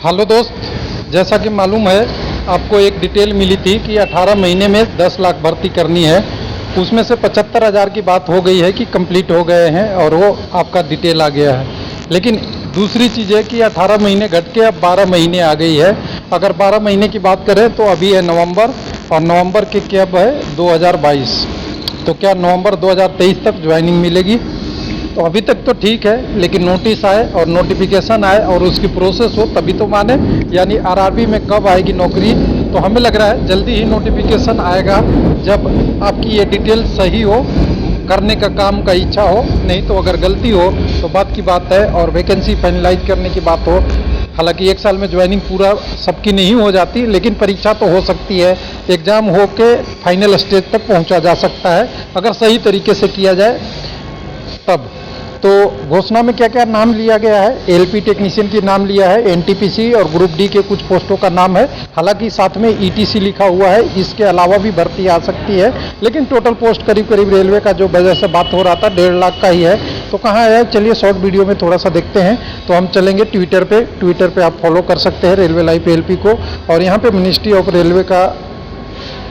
Hello दोस्त, जैसा कि मालूम है आपको एक डिटेल मिली थी कि 18 महीने में 10 लाख भर्ती करनी है। उसमें से 75,000 की बात हो गई है कि कंप्लीट हो गए हैं और वो आपका डिटेल आ गया है। लेकिन दूसरी चीज़ है कि 18 महीने घट के अब 12 महीने आ गई है। अगर 12 महीने की बात करें तो अभी है नवंबर, और नवंबर के कब है 2022। तो क्या नवंबर 2023 तक ज्वाइनिंग मिलेगी? तो अभी तक तो ठीक है, लेकिन नोटिस आए और नोटिफिकेशन आए और उसकी प्रोसेस हो तभी तो माने। यानी आरआरबी में कब आएगी नौकरी? तो हमें लग रहा है जल्दी ही नोटिफिकेशन आएगा, जब आपकी ये डिटेल सही हो, करने का काम का इच्छा हो। नहीं तो अगर गलती हो तो बात की बात है, और वैकेंसी फाइनलाइज करने की बात हो। हालांकि 1 साल में ज्वाइनिंग पूरा सबकी नहीं हो जाती, लेकिन परीक्षा तो हो सकती है। एग्ज़ाम हो के फाइनल स्टेज तक पहुंचा जा सकता है अगर सही तरीके से किया जाए तब। तो घोषणा में क्या क्या नाम लिया गया है? एलपी टेक्नीशियन की नाम लिया है, एनटीपीसी और ग्रुप डी के कुछ पोस्टों का नाम है। हालांकि साथ में ईटीसी लिखा हुआ है, इसके अलावा भी भर्ती आ सकती है। लेकिन टोटल पोस्ट करीब करीब रेलवे का जो वजह से बात हो रहा था 1.5 लाख का ही है। तो कहाँ है, चलिए शॉर्ट वीडियो में थोड़ा सा देखते हैं। तो हम चलेंगे ट्विटर पे आप फॉलो कर सकते हैं रेलवे लाइव एलपी को। और यहाँ पे मिनिस्ट्री ऑफ रेलवे का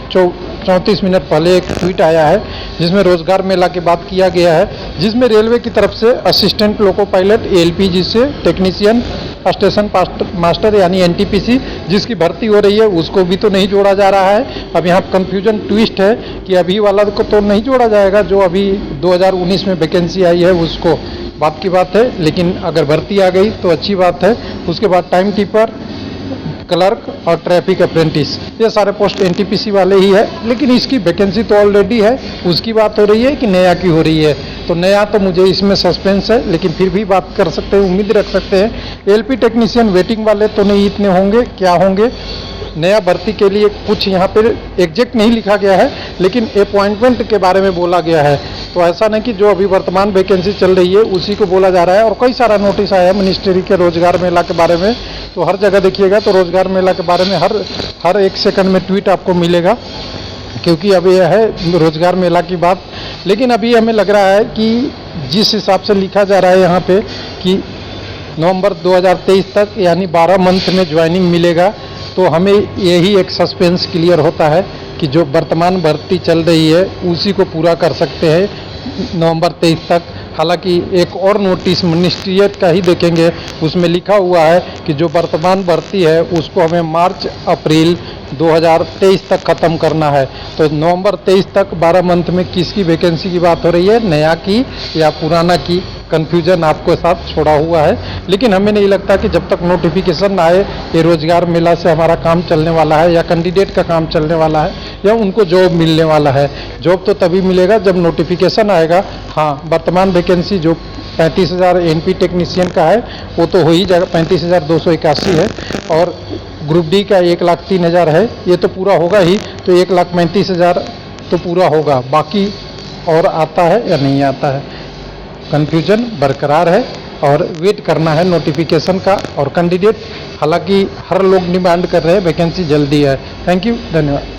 34 मिनट पहले एक ट्वीट आया है जिसमें रोजगार मेला की बात किया गया है, जिसमें रेलवे की तरफ से असिस्टेंट लोको पायलट एलपीजी से टेक्नीशियन स्टेशन मास्टर यानी एनटीपीसी जिसकी भर्ती हो रही है उसको भी तो नहीं जोड़ा जा रहा है। अब यहाँ कन्फ्यूजन ट्विस्ट है कि अभी वाला को तो नहीं जोड़ा जाएगा, जो अभी 2019 में वैकेंसी आई है उसको, बात की बात है। लेकिन अगर भर्ती आ गई तो अच्छी बात है। उसके बाद टाइम कीपर, क्लर्क और ट्रैफिक अप्रेंटिस, ये सारे पोस्ट एनटीपीसी वाले ही है। लेकिन इसकी वैकेंसी तो ऑलरेडी है, उसकी बात हो रही है कि नया की हो रही है? तो नया तो मुझे इसमें सस्पेंस है, लेकिन फिर भी बात कर सकते हैं, उम्मीद रख सकते हैं। एलपी टेक्नीशियन वेटिंग वाले तो नहीं इतने होंगे, क्या होंगे? नया भर्ती के लिए कुछ यहाँ पर एग्जैक्ट नहीं लिखा गया है, लेकिन अपॉइंटमेंट के बारे में बोला गया है। तो ऐसा नहीं कि जो अभी वर्तमान वैकेंसी चल रही है उसी को बोला जा रहा है। और कई सारा नोटिस आया है मिनिस्ट्री के रोजगार मेला के बारे में। तो हर जगह देखिएगा तो रोजगार मेला के बारे में हर 1 सेकंड में ट्वीट आपको मिलेगा, क्योंकि अब यह है रोजगार मेला की बात। लेकिन अभी हमें लग रहा है कि जिस हिसाब से लिखा जा रहा है यहाँ पे कि नवंबर 2023 तक यानी 12 मंथ में ज्वाइनिंग मिलेगा, तो हमें यही एक सस्पेंस क्लियर होता है कि जो वर्तमान भर्ती चल रही है उसी को पूरा कर सकते हैं नवंबर 23 तक। हालांकि एक और नोटिस मिनिस्ट्रियट का ही देखेंगे, उसमें लिखा हुआ है कि जो वर्तमान भर्ती है उसको हमें मार्च अप्रैल 2023 तक ख़त्म करना है। तो नवंबर 23 तक 12 मंथ में किसकी वैकेंसी की बात हो रही है, नया की या पुराना की? कन्फ्यूजन आपको साथ छोड़ा हुआ है। लेकिन हमें नहीं लगता कि जब तक नोटिफिकेशन आए ये रोजगार मेला से हमारा काम चलने वाला है, या कैंडिडेट का काम चलने वाला है, या उनको जॉब मिलने वाला है। जॉब तो तभी मिलेगा जब नोटिफिकेशन आएगा। हाँ, वर्तमान वैकेंसी जो 35,000 एनपी टेक्नीशियन का है वो तो हो ही जाएगा, 35,281 है। और ग्रुप डी का 1,03,000 है, ये तो पूरा होगा ही। तो 1,35,000 तो पूरा होगा, बाकी और आता है या नहीं आता है, कन्फ्यूजन बरकरार है। और वेट करना है नोटिफिकेशन का। और कैंडिडेट हालांकि हर लोग डिमांड कर रहे हैं वैकेंसी जल्दी है। थैंक यू, धन्यवाद।